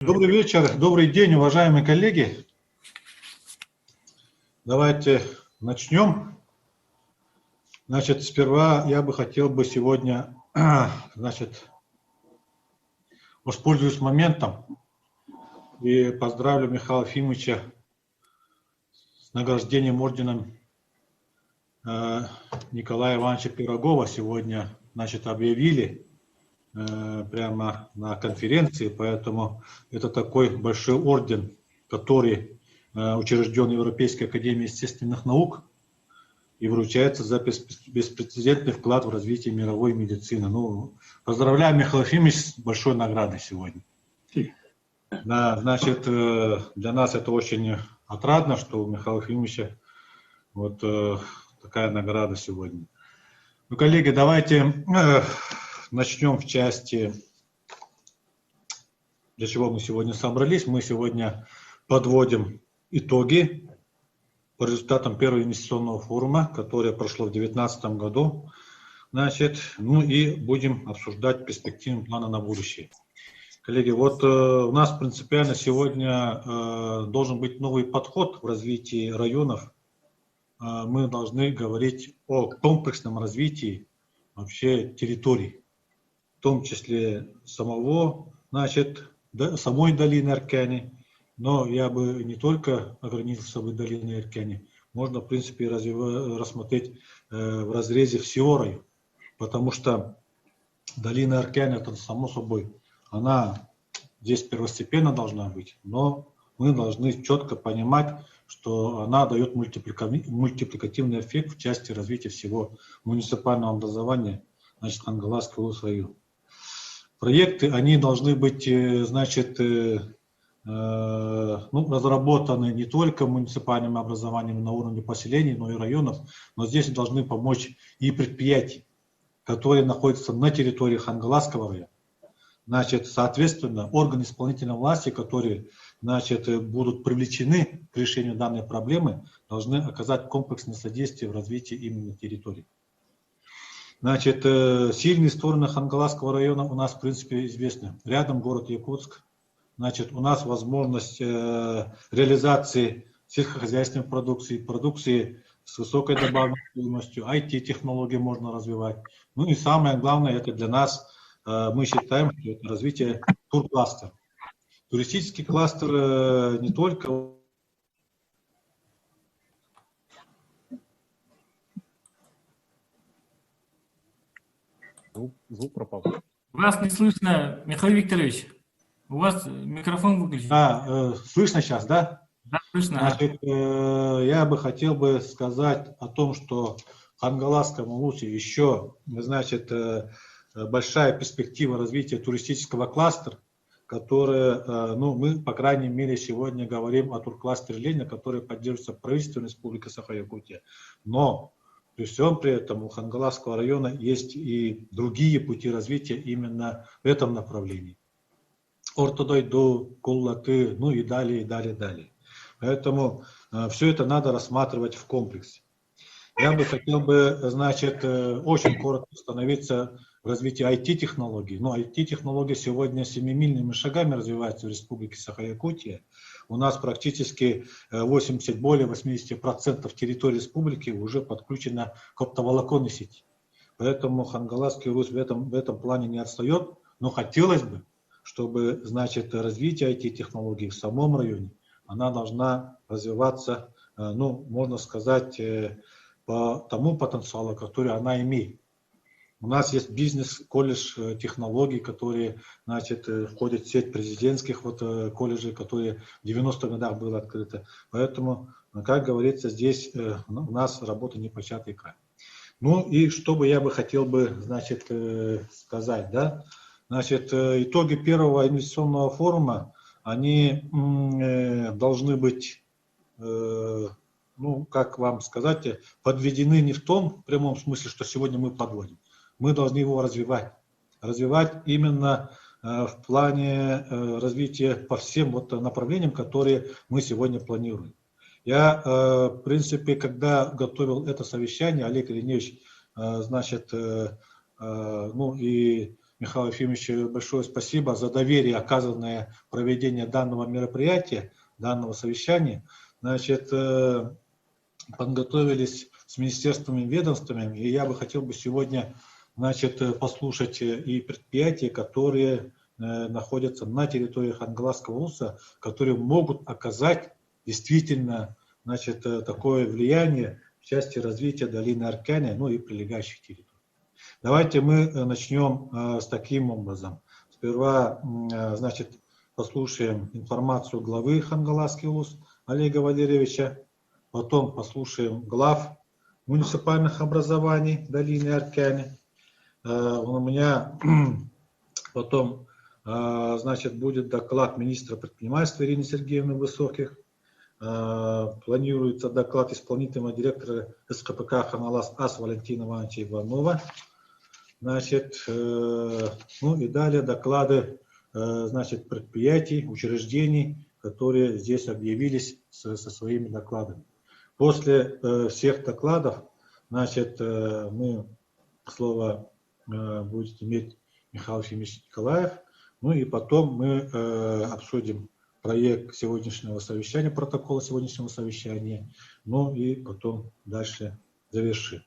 Добрый вечер, добрый день, уважаемые коллеги. Давайте начнем. Значит, сперва я бы хотел сегодня, воспользуюсь моментом и поздравлю Михаила Ефимовича с награждением орденом Николая Ивановича Пирогова. Сегодня, объявили прямо на конференции, поэтому это такой большой орден, который учрежден Европейской академией естественных наук и вручается за беспрецедентный вклад в развитие мировой медицины. Ну, поздравляю, Михаил Ефимович, с большой наградой сегодня. Да, значит, для нас это очень отрадно, что у Михаила Ефимовича вот такая награда сегодня. Ну, коллеги, давайте начнем в части, для чего мы сегодня собрались. Мы сегодня подводим итоги по результатам первого инвестиционного форума, которое прошло в 2019 году. Значит, ну и будем обсуждать перспективы плана на будущее. Коллеги, вот у нас принципиально сегодня должен быть новый подход в развитии районов. Мы должны говорить о комплексном развитии вообще территорий, в том числе самой долины Аркяни, но я бы не только ограничился бы долиной Аркяни, можно в принципе рассмотреть в разрезе всего района, потому что долина Аркяни, это само собой, она здесь первостепенно должна быть, но мы должны четко понимать, что она дает мультипликативный эффект в части развития всего муниципального образования, значит, Хангаласского района. Проекты, они должны быть, разработаны не только муниципальным образованием на уровне поселений, но и районов, но здесь должны помочь и предприятия, которые находятся на территории Хангаласского района. Значит, соответственно, органы исполнительной власти, которые, будут привлечены к решению данной проблемы, должны оказать комплексное содействие в развитии именно территории. Значит, сильные стороны Хангаласского района у нас, в принципе, известны. Рядом город Якутск. Значит, у нас возможность реализации сельскохозяйственной продукции с высокой добавленной стоимостью, IT-технологии можно развивать. Ну и самое главное, это для нас, мы считаем, что это развитие туркластера. Туристический кластер не только... Звук пропал. Вас не слышно, Михаил Викторович. У вас микрофон выключен. Слышно сейчас, да? Да, слышно. Значит, я бы хотел сказать о том, что в Хангаласском улусе еще, большая перспектива развития туристического кластера, которая, мы, по крайней мере, сегодня говорим о туркластере Ленина, который поддерживается правительством Республики Саха-Якутия. Но при всем при этом у Хангаласского района есть и другие пути развития именно в этом направлении. Ортодойду, Куллаты, ну и далее, и далее, далее. Поэтому все это надо рассматривать в комплексе. Я бы хотел очень коротко остановиться в развитии IT-технологий. Но IT-технологии сегодня семимильными шагами развиваются в Республике Саха-Якутия. У нас практически более 80% территории республики уже подключена к оптоволоконной сети. Поэтому Хангаласский Русь в этом плане не отстает. Но хотелось бы, чтобы, развитие IT-технологий в самом районе, она должна развиваться, можно сказать, по тому потенциалу, который она имеет. У нас есть бизнес-колледж технологий, которые, входят в сеть президентских колледжей, которые в 90-х годах было открыто. Поэтому, как говорится, здесь у нас работа непочатый край. Ну и что бы я хотел сказать, да? Итоги первого инвестиционного форума, они должны быть, как вам сказать, подведены не в том прямом смысле, что сегодня мы подводим. Мы должны его развивать. Развивать именно в плане развития по всем направлениям, которые мы сегодня планируем. Я, в принципе, когда готовил это совещание, Олег Ильиневич, Михаилу Ефимовичу большое спасибо за доверие, оказанное в проведении данного мероприятия, данного совещания. Значит, подготовились с министерствами и ведомствами, и я бы хотел бы сегодня, значит, послушать и предприятия, которые находятся на территории Хангаласского улуса, которые могут оказать действительно, значит, такое влияние в части развития долины Аркяне, ну и прилегающих территорий. Давайте мы начнем с таким образом. Сперва, значит, послушаем информацию главы Хангаласский улус Олега Валерьевича, потом послушаем глав муниципальных образований долины Аркяне. У меня потом, значит, будет доклад министра предпринимательства Ирины Сергеевны Высоких. Планируется доклад исполнительного директора СКПК Хангалас АС Валентина Ивановича Иванова. Значит, ну и далее доклады, значит, предприятий, учреждений, которые здесь объявились со своими докладами. После всех докладов, значит, слово будет иметь Михаил Ефимович Николаев, ну и потом мы обсудим проект сегодняшнего совещания, протокола сегодняшнего совещания, ну и потом дальше завершим.